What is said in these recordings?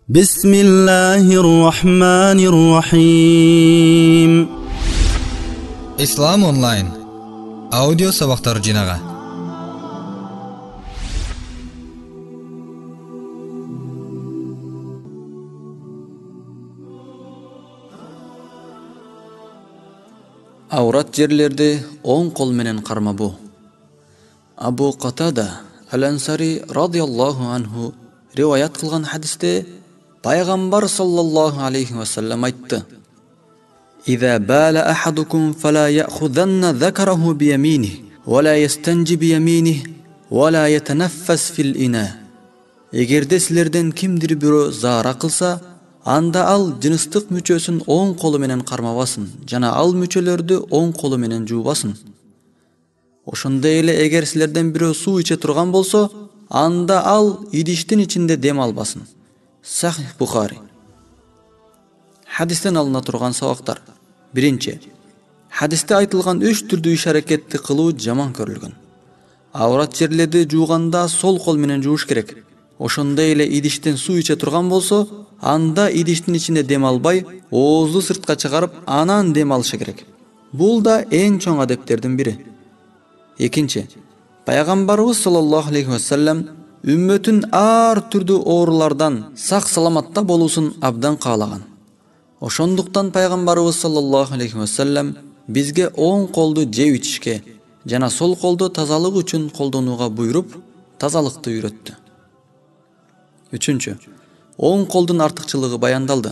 بسم الله الرحمن الرحيم. Ислам онлайн аудио сабактар жинага. Аврат жерлерди оң кол менен кармабу. Абу Катада Ал-Ансари радияллаху анху риваят кылган хадисте Пайгамбар саллаллаху алейхи ва саллям айтты: "Иза бала ахадукум фала яхузанна закараху бияминих, ва ла ястанджи бияминих, ва ла ятанаффас фил ина." Эгерде силерден кимдир бирөө заара кылса, анда ал жыныстык мүчөсүн оң колу менен кармабасын жана ал мүчөлөрдү оң колу менен жуубасын. Ошондой эле эгер силерден бирөө суу иче турган болсо, анда ал идиштин ичинде дем албасын. Сахих Бухари. Хадистен алына турган сабактар. Биринчи, хадисте айтылган 3 түрдүү иш-аракетти кылуу жаман көрүлгөн. Аврат жерлерди жууганда сол кол менен жууш керек. Ошондой эле идиштен суу иче турган болсо, анда идиштин ичинде дем албай, оозду сыртка чыгарып, анан дем алышы керек. Бул да эң чоң адептердин бири. Экинчи, Пайгамбарыбыз саллаллаху алейхи ва саллям үммөтүн ар түрдүү оорулардан сак саламатта болуусун абдан каалаган. Ошондуктан Пайгамбарыбыз саллаллаху алейхи ва саллям бизге оң колду жеп ичишке жана сол колду тазалык үчүн колдонууга буйруп, тазалыкты үйрөттү. Үчүнчү, оң колдун артыкчылыгы баяндалды.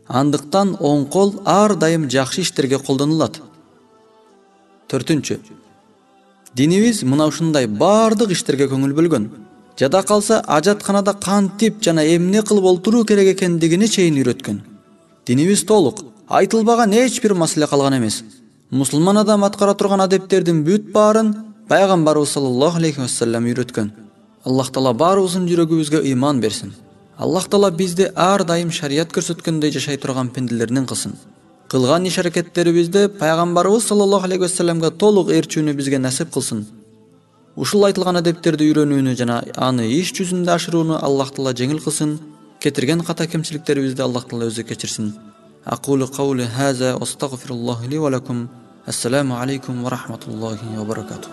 Андыктан оң кол ар дайым жакшы иштерге колдонулат. Төртүнчү, динибиз мына ушундай бардык иштерге көңүл бөлгөн. Жада калса ажатканада кантип жана эмне кылып олтуруу керек экендигини чейин үйрөткөн. Динибиз толук, айтылбаган эч бир маселе калган эмес. Мусулман адам аткара турган адептердин бүт баарын Пайгамбарыбыз саллаллаху алейхи ва саллям үйрөткөн. Аллах Таала баарыбыздын жүрөгүбүзгө ыйман берсин. Аллах Таала бизди ар дайым шарият көрсөткөндөй жашай турган пенделеринен кылсын. Кылган иш-аракеттерибизде Пайгамбарыбыз саллаллаху алейхи ва саллямга толук ээрчүүнү бизге насип кылсын. Ушул айтылган адептерди үйрөнүүнү жана аны иш жүзүндө ашырууну Аллах Таала жеңил кылсын. Кетирген ката кемчиликтерибизди Аллах Таала өзү кечирсин. Aqulu qawli hadha wa astaghfirullah li wa lakum. Assalamu alaykum wa rahmatullahi wa barakatuh.